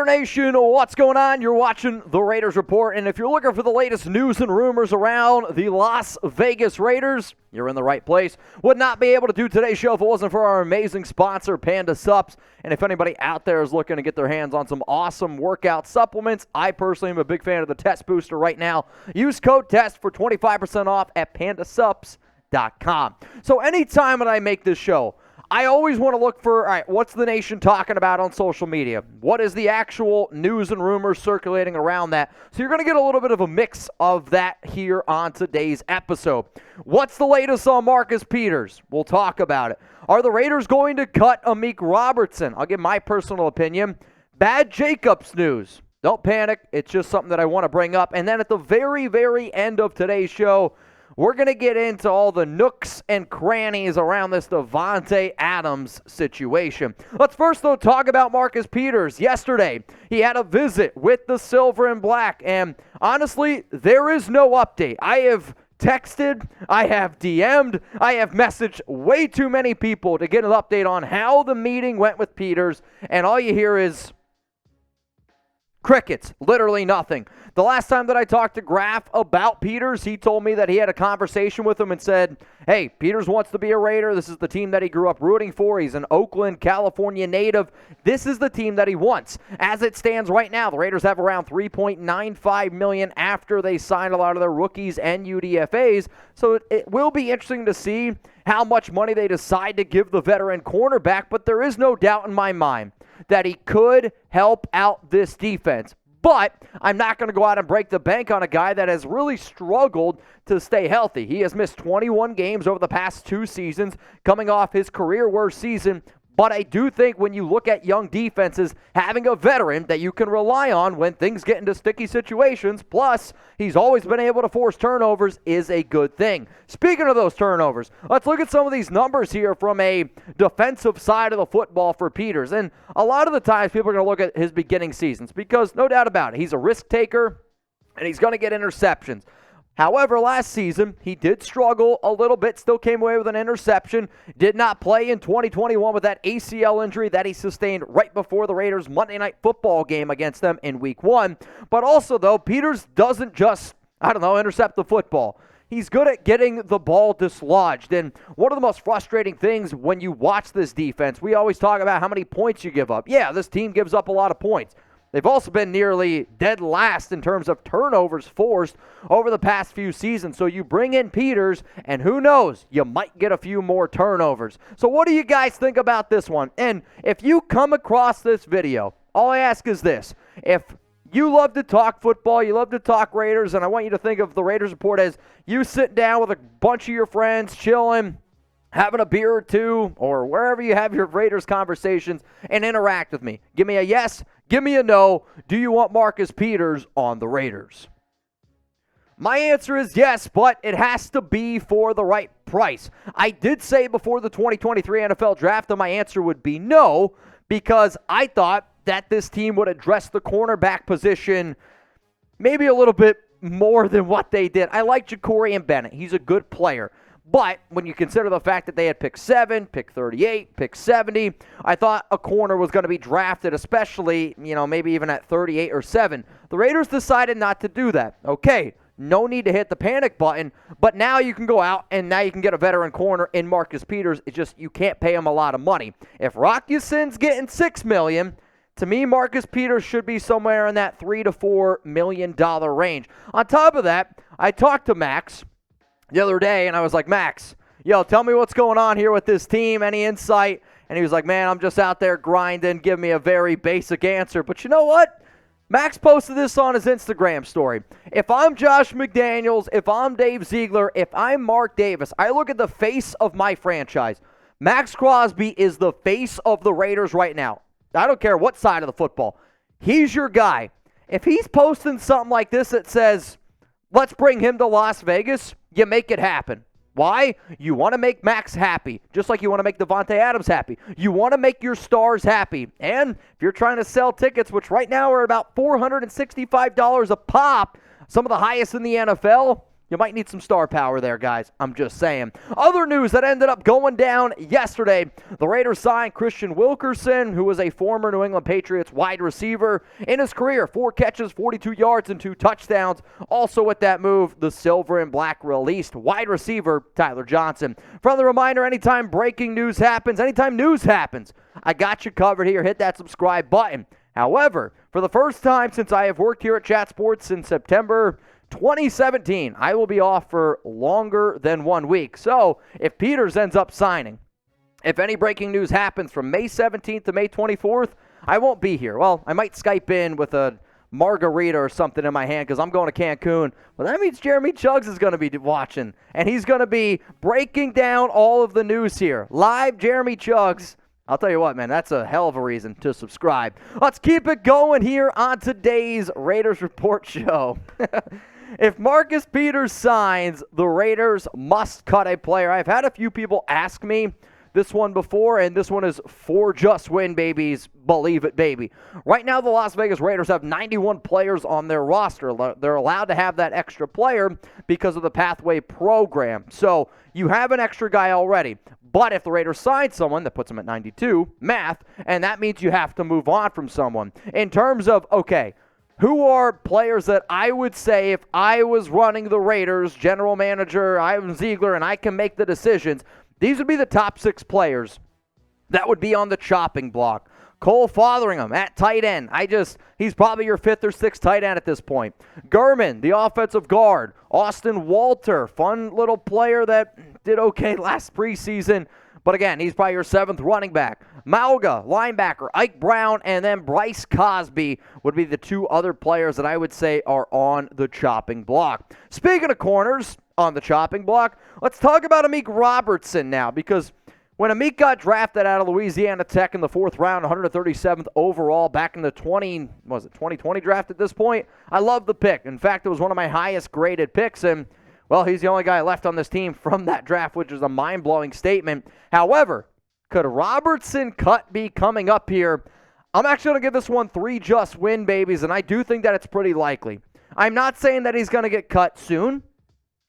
Raider Nation, what's going on? You're watching the Raiders Report, and if you're looking for the latest news and rumors around the Las Vegas Raiders, you're in the right place. Would not be able to do today's show if it wasn't for our amazing sponsor, Panda Supps. And if anybody out there is looking to get their hands on some awesome workout supplements, I personally am a big fan of the Test Booster right now. Use code TEST for 25% off at pandasupps.com. So anytime that I make this show, I always want to look for, all right, what's the nation talking about on social media? What is the actual news and rumors circulating around that? So you're going to get a little bit of a mix of that here on today's episode. What's the latest on Marcus Peters? We'll talk about it. Are the Raiders going to cut Amik Robertson? I'll give my personal opinion. Bad Jacobs news. Don't panic. It's just something that I want to bring up. And then at the very, very end of today's show, we're going to get into all the nooks and crannies around this Davante Adams situation. Let's first, though, talk about Marcus Peters. Yesterday, he had a visit with the Silver and Black, and honestly, there is no update. I have texted, I have DM'd, I have messaged way too many people to get an update on how the meeting went with Peters, and all you hear is crickets, literally nothing. The last time that I talked to Graf about Peters, he told me that he had a conversation with him and said, hey, Peters wants to be a Raider. This is the team that he grew up rooting for. He's an Oakland, California native. This is the team that he wants. As it stands right now, the Raiders have around $3.95 million after they signed a lot of their rookies and UDFAs. So it will be interesting to see how much money they decide to give the veteran cornerback, but there is no doubt in my mind that he could help out this defense. But I'm not going to go out and break the bank on a guy that has really struggled to stay healthy. He has missed 21 games over the past 2 seasons, coming off his career worst season. But I do think when you look at young defenses, having a veteran that you can rely on when things get into sticky situations, plus he's always been able to force turnovers, is a good thing. Speaking of those turnovers, let's look at some of these numbers here from a defensive side of the football for Peters. And a lot of the times people are going to look at his beginning seasons because no doubt about it, he's a risk taker and he's going to get interceptions. However, last season, he did struggle a little bit, still came away with an interception, did not play in 2021 with that ACL injury that he sustained right before the Raiders' Monday Night Football game against them in Week 1. But also, though, Peters doesn't just, intercept the football. He's good at getting the ball dislodged. And one of the most frustrating things when you watch this defense, we always talk about how many points you give up. Yeah, this team gives up a lot of points. They've also been nearly dead last in terms of turnovers forced over the past few seasons. So you bring in Peters, and who knows, you might get a few more turnovers. So what do you guys think about this one? And if you come across this video, all I ask is this. If you love to talk football, you love to talk Raiders, and I want you to think of the Raiders Report as you sit down with a bunch of your friends, chilling, having a beer or two, or wherever you have your Raiders conversations, and interact with me. Give me a yes, give me a no. Do you want Marcus Peters on the Raiders? My answer is yes, but it has to be for the right price. I did say before the 2023 NFL Draft that my answer would be no, because I thought that this team would address the cornerback position maybe a little bit more than what they did. I like Ja'Cory and Bennett. He's a good player. But when you consider the fact that they had pick 7, pick 38, pick 70, I thought a corner was going to be drafted, especially, maybe even at 38 or 7. The Raiders decided not to do that. Okay, no need to hit the panic button, but now you can go out and now you can get a veteran corner in Marcus Peters. It's just you can't pay him a lot of money. If Rock Ya-Sin's getting $6 million, to me, Marcus Peters should be somewhere in that $3 to $4 million range. On top of that, I talked to Max the other day, and I was like, Max, tell me what's going on here with this team, any insight? And he was like, man, I'm just out there grinding, give me a very basic answer. But you know what? Max posted this on his Instagram story. If I'm Josh McDaniels, if I'm Dave Ziegler, if I'm Mark Davis, I look at the face of my franchise. Max Crosby is the face of the Raiders right now. I don't care what side of the football. He's your guy. If he's posting something like this that says, let's bring him to Las Vegas, you make it happen. Why? You want to make Max happy, just like you want to make Davante Adams happy. You want to make your stars happy. And if you're trying to sell tickets, which right now are about $465 a pop, some of the highest in the NFL, You might need some star power there, guys. I'm just saying. Other news that ended up going down yesterday, the Raiders signed Christian Wilkerson, who was a former New England Patriots wide receiver. In his career, 4 catches, 42 yards, and 2 touchdowns. Also with that move, the silver and black released wide receiver Tyler Johnson. Friendly reminder, anytime breaking news happens, anytime news happens, I got you covered here. Hit that subscribe button. However, for the first time since I have worked here at Chat Sports in September 2017, I will be off for longer than 1 week. So if Peters ends up signing, if any breaking news happens from May 17th to May 24th, I won't be here. Well, I might Skype in with a margarita or something in my hand because I'm going to Cancun. Well, that means Jeremy Chuggs is going to be watching, and he's going to be breaking down all of the news here. Live Jeremy Chuggs. I'll tell you what, man, that's a hell of a reason to subscribe. Let's keep it going here on today's Raiders Report show. If Marcus Peters signs, the Raiders must cut a player. I've had a few people ask me this one before, and this one is for just win, babies. Believe it, baby. Right now, the Las Vegas Raiders have 91 players on their roster. They're allowed to have that extra player because of the Pathway program. So you have an extra guy already. But if the Raiders sign someone, that puts them at 92, math, and that means you have to move on from someone. In terms of, okay, who are players that I would say if I was running the Raiders, general manager Ivan Ziegler, and I can make the decisions, these would be the top 6 players that would be on the chopping block. Cole Fotheringham at tight end. He's probably your 5th or 6th tight end at this point. Gurman, the offensive guard. Austin Walter, fun little player that did okay last preseason. But again, he's probably your 7th running back. Mauga, linebacker. Ike Brown, and then Bryce Cosby would be the 2 other players that I would say are on the chopping block. Speaking of corners on the chopping block, let's talk about Amik Robertson now, because when Amik got drafted out of Louisiana Tech in the 4th round, 137th overall back in the 2020 draft at this point, I love the pick. In fact, it was one of my highest graded picks, and well, he's the only guy left on this team from that draft, which is a mind-blowing statement. However, could Robertson cut be coming up here? I'm actually going to give this one 3 just win, babies, and I do think that it's pretty likely. I'm not saying that he's going to get cut soon.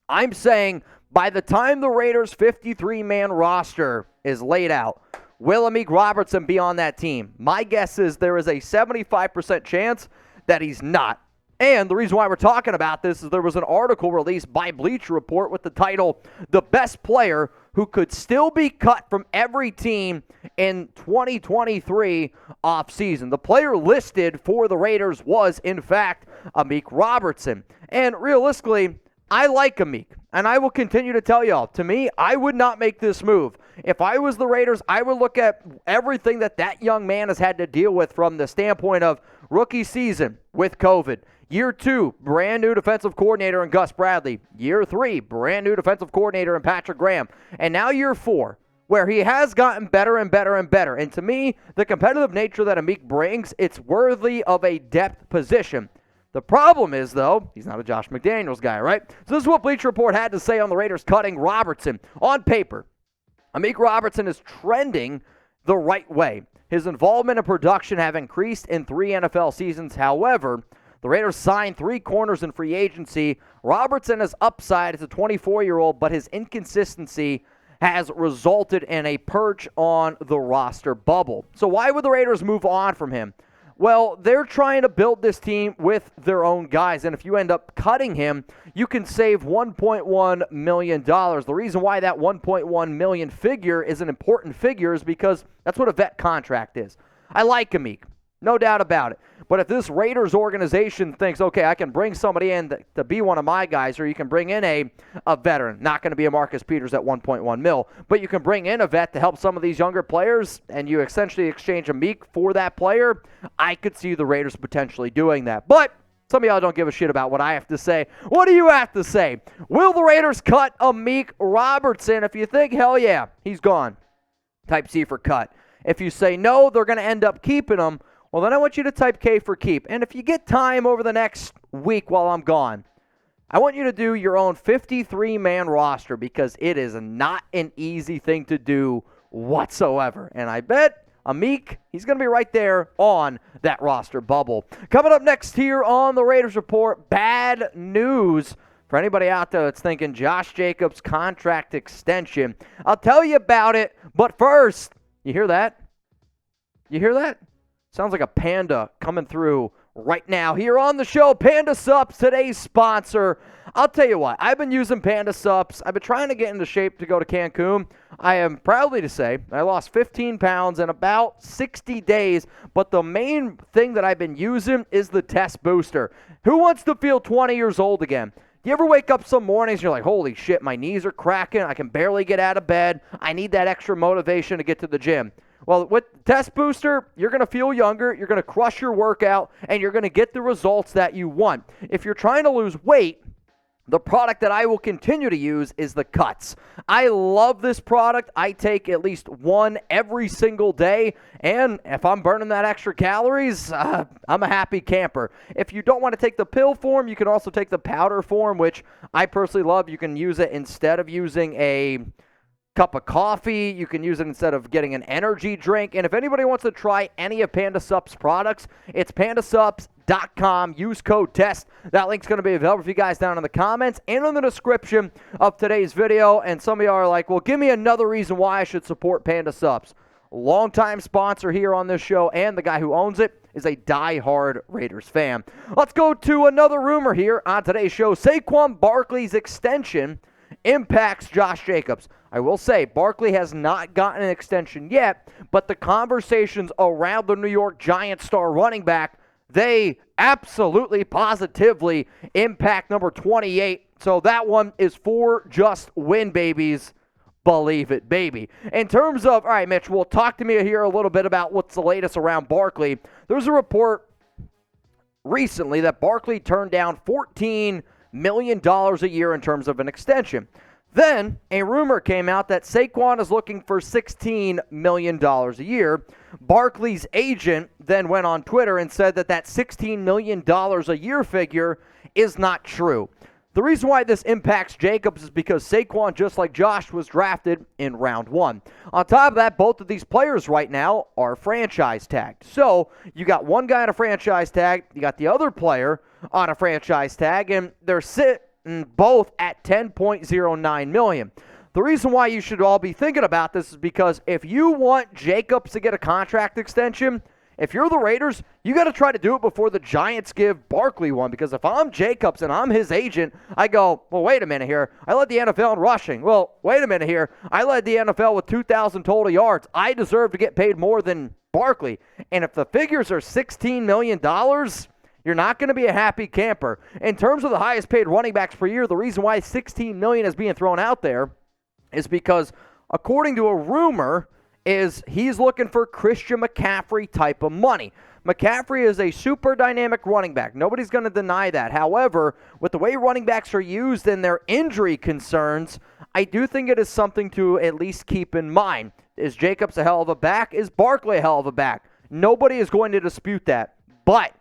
I'm saying by the time the Raiders' 53-man roster is laid out, will Amik Robertson be on that team? My guess is there is a 75% chance that he's not. And the reason why we're talking about this is there was an article released by Bleacher Report with the title, "The Best Player Who Could Still Be Cut from Every Team in 2023 Offseason." The player listed for the Raiders was, in fact, Amik Robertson. And realistically, I like Amik, and I will continue to tell y'all, to me, I would not make this move. If I was the Raiders, I would look at everything that young man has had to deal with from the standpoint of rookie season with COVID. Year 2, brand new defensive coordinator in Gus Bradley. Year 3, brand new defensive coordinator in Patrick Graham. And now year 4, where he has gotten better and better and better. And to me, the competitive nature that Amik brings, it's worthy of a depth position. The problem is, though, he's not a Josh McDaniels guy, right? So this is what Bleacher Report had to say on the Raiders cutting Robertson. On paper, Amik Robertson is trending the right way. His involvement and production have increased in 3 NFL seasons. However, the Raiders signed 3 corners in free agency. Robertson is upside as a 24-year-old, but his inconsistency has resulted in a perch on the roster bubble. So why would the Raiders move on from him? Well, they're trying to build this team with their own guys, and if you end up cutting him, you can save $1.1 million. The reason why that $1.1 million figure is an important figure is because that's what a vet contract is. I like Amik, no doubt about it. But if this Raiders organization thinks, okay, I can bring somebody in to be one of my guys, or you can bring in a veteran, not going to be a Marcus Peters at $1.1 million, but you can bring in a vet to help some of these younger players, and you essentially exchange Amik for that player, I could see the Raiders potentially doing that. But some of y'all don't give a shit about what I have to say. What do you have to say? Will the Raiders cut Amik Robertson? If you think, hell yeah, he's gone, type C for cut. If you say no, they're going to end up keeping him, well, then I want you to type K for keep. And if you get time over the next week while I'm gone, I want you to do your own 53-man roster, because it is not an easy thing to do whatsoever. And I bet Amik, he's going to be right there on that roster bubble. Coming up next here on the Raiders Report, bad news For anybody out there that's thinking Josh Jacobs contract extension, I'll tell you about it. But first, you hear that? You hear that? Sounds like a panda coming through right now here on the show. Panda Sups, today's sponsor. I'll tell you what, I've been using Panda Sups. I've been trying to get into shape to go to Cancun. I am proudly to say I lost 15 pounds in about 60 days, but the main thing that I've been using is the test booster. Who wants to feel 20 years old again? You ever wake up some mornings and you're like, holy shit, my knees are cracking, I can barely get out of bed, I need that extra motivation to get to the gym. Well, with Test Booster, you're going to feel younger, you're going to crush your workout, and you're going to get the results that you want. If you're trying to lose weight, the product that I will continue to use is the Cuts. I love this product. I take at least one every single day, and if I'm burning that extra calories, I'm a happy camper. If you don't want to take the pill form, you can also take the powder form, which I personally love. You can use it instead of using a cup of coffee. You can use it instead of getting an energy drink. And if anybody wants to try any of Panda Sup's products, it's pandasups.com. Use code TEST. That link's going to be available for you guys down in the comments and in the description of today's video. And some of y'all are like, well, give me another reason why I should support Panda Sups. Longtime sponsor here on this show, and the guy who owns it is a die-hard Raiders fan. Let's go to another rumor here on today's show. Saquon Barkley's extension impacts Josh Jacobs. I will say, Barkley has not gotten an extension yet, but the conversations around the New York Giants star running back, they absolutely, positively impact number 28. So that one is for just win babies. Believe it, baby. In terms of, all right, Mitch, well, talk to me here a little bit about what's the latest around Barkley. There's a report recently that Barkley turned down $14 million a year in terms of an extension. Then a rumor came out that Saquon is looking for $16 million a year. Barkley's agent then went on Twitter and said that that $16 million a year figure is not true. The reason why this impacts Jacobs is because Saquon, just like Josh, was drafted in round 1. On top of that, both of these players right now are franchise tagged. So you got one guy on a franchise tag, you got the other player on a franchise tag, and they're sitting both at $10.09 million. The reason why you should all be thinking about this is because if you want Jacobs to get a contract extension, if you're the Raiders, you got to try to do it before the Giants give Barkley one. Because if I'm Jacobs and I'm his agent, I go, well, wait a minute here. I led the NFL in rushing. Well, wait a minute here. I led the NFL with 2,000 total yards. I deserve to get paid more than Barkley. And if the figures are $16 million, you're not going to be a happy camper. In terms of the highest paid running backs per year, the reason why $16 million is being thrown out there is because, according to a rumor, is he's looking for Christian McCaffrey type of money. McCaffrey is a super dynamic running back. Nobody's going to deny that. However, with the way running backs are used and their injury concerns, I do think it is something to at least keep in mind. Is Jacobs a hell of a back? Is Barkley a hell of a back? Nobody is going to dispute that. But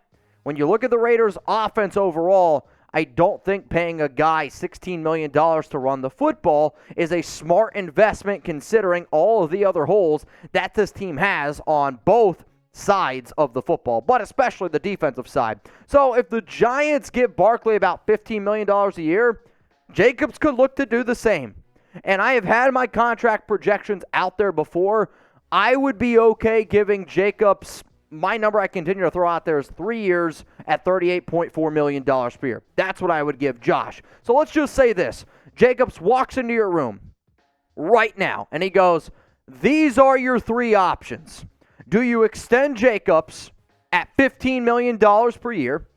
when you look at the Raiders' offense overall, I don't think paying a guy $16 million to run the football is a smart investment considering all of the other holes that this team has on both sides of the football, but especially the defensive side. So if the Giants give Barkley about $15 million a year, Jacobs could look to do the same. And I have had my contract projections out there before. I would be okay giving Jacobs, my number I continue to throw out there is 3 years at $38.4 million per year. That's what I would give Josh. So let's just say this. Jacobs walks into your room right now, and he goes, these are your 3 options. Do you extend Jacobs at $15 million per year?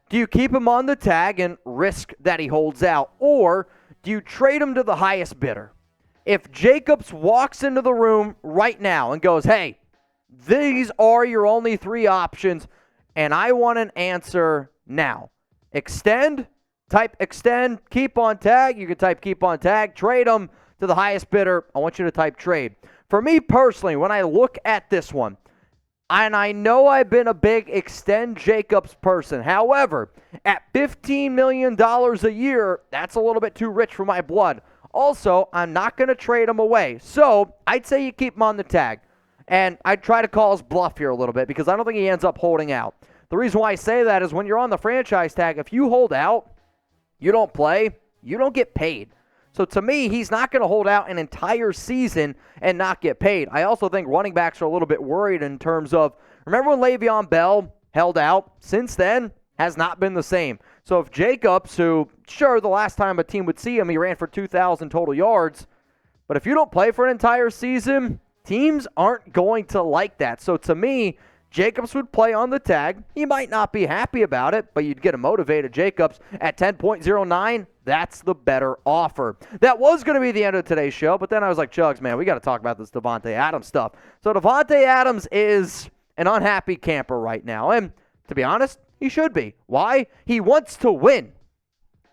Do you keep him on the tag and risk that he holds out? Or do you trade him to the highest bidder? If Jacobs walks into the room right now and goes, hey, these are your only 3 options, and I want an answer now. Extend, type extend, keep on tag. You can type keep on tag, trade them to the highest bidder. I want you to type trade. For me personally, when I look at this one, and I know I've been a big extend Jacobs person. However, at $15 million a year, that's a little bit too rich for my blood. Also, I'm not going to trade him away. So I'd say you keep him on the tag. And I'd try to call his bluff here a little bit because I don't think he ends up holding out. The reason why I say that is when you're on the franchise tag, if you hold out, You don't play, you don't get paid. So to me, he's not going to hold out an entire season and not get paid. I also think running backs are a little bit worried in terms of, remember when Le'Veon Bell held out? Since then, has not been the same. So if Jacobs, who, sure, the last time a team would see him, he ran for 2,000 total yards. But if you don't play for an entire season, teams aren't going to like that. So to me, Jacobs would play on the tag. He might not be happy about it, but you'd get a motivated Jacobs at 10.09. That's the better offer. That was going to be the end of today's show, but then I was like, Chugs, man, we got to talk about this Davante Adams stuff. So Davante Adams is an unhappy camper right now, and to be honest, he should be. Why? He wants to win.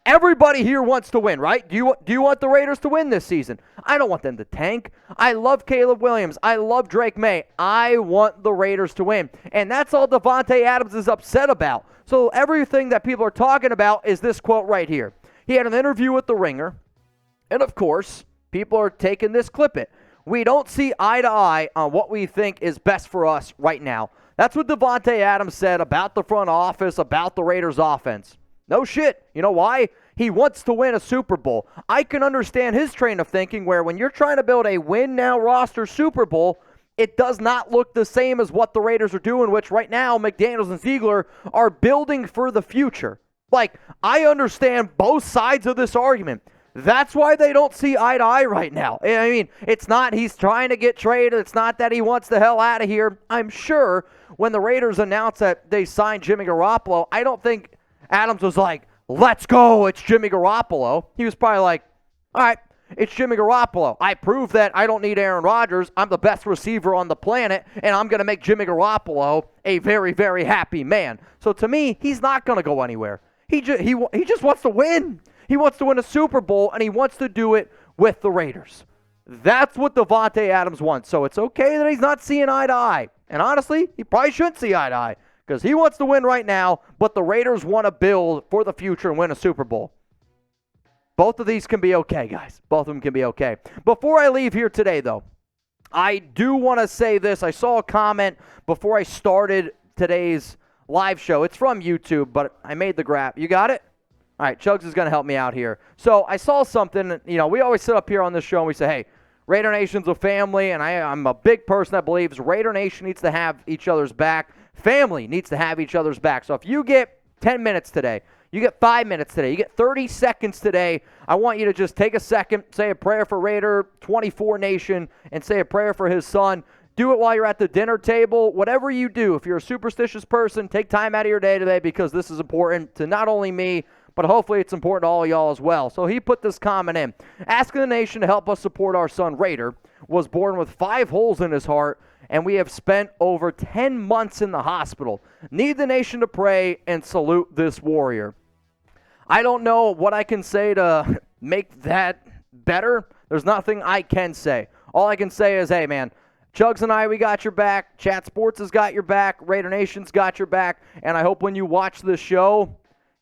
Everybody here wants to win, right? Do you want the Raiders to win this season? I don't want them to tank. I love Caleb Williams. I love Drake May. I want the Raiders to win. And that's all Davante Adams is upset about. So everything that people are talking about is this quote right here. He had an interview with The Ringer. And of course, people are taking this clip it. We don't see eye to eye on what we think is best for us right now. That's what Davante Adams said about the front office, about the Raiders offense. No shit. You know why? He wants to win a Super Bowl. I can understand his train of thinking where when you're trying to build a win-now roster Super Bowl, it does not look the same as what the Raiders are doing, which right now McDaniels and Ziegler are building for the future. Like, I understand both sides of this argument. That's why they don't see eye to eye right now. I mean, it's not he's trying to get traded. It's not that he wants the hell out of here. I'm sure when the Raiders announced that they signed Jimmy Garoppolo, I don't think Adams was like, let's go, it's Jimmy Garoppolo. He was probably like, all right, it's Jimmy Garoppolo. I proved that I don't need Aaron Rodgers. I'm the best receiver on the planet, and I'm going to make Jimmy Garoppolo a very, very happy man. So to me, he's not going to go anywhere. He just wants to win. He wants to win a Super Bowl, and he wants to do it with the Raiders. That's what Davante Adams wants. So it's okay that he's not seeing eye to eye. And honestly, he probably shouldn't see eye to eye because he wants to win right now, but the Raiders want to build for the future and win a Super Bowl. Both of these can be okay, guys. Both of them can be okay. Before I leave here today, though, I do want to say this. I saw a comment before I started today's live show. It's from YouTube, but I made the graph. You got it? All right, Chugs is going to help me out here. So I saw something. You know, we always sit up here on this show and we say, hey, Raider Nation's a family, and I'm a big person that believes Raider Nation needs to have each other's back. Family needs to have each other's back. So if you get 10 minutes today, you get 5 minutes today, you get 30 seconds today, I want you to just take a second, say a prayer for Raider 24 Nation, and say a prayer for his son. Do it while you're at the dinner table. Whatever you do, if you're a superstitious person, take time out of your day today because this is important to not only me, but hopefully it's important to all of y'all as well. So he put this comment in. Asking the nation to help us support our son Raider was born with 5 holes in his heart, and we have spent over 10 months in the hospital. Need the nation to pray and salute this warrior. I don't know what I can say to make that better. There's nothing I can say. All I can say is, hey, man, Chugs and I, we got your back. Chat Sports has got your back. Raider Nation's got your back. And I hope when you watch this show,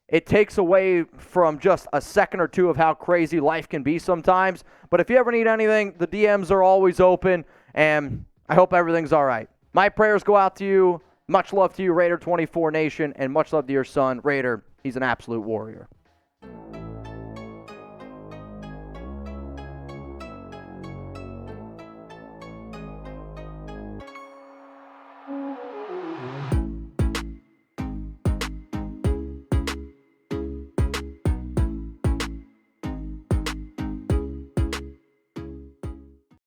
it takes away from just a second or two of how crazy life can be sometimes. But if you ever need anything, the DMs are always open, and I hope everything's all right. My prayers go out to you. Much love to you, Raider 24 Nation, and much love to your son, Raider. He's an absolute warrior.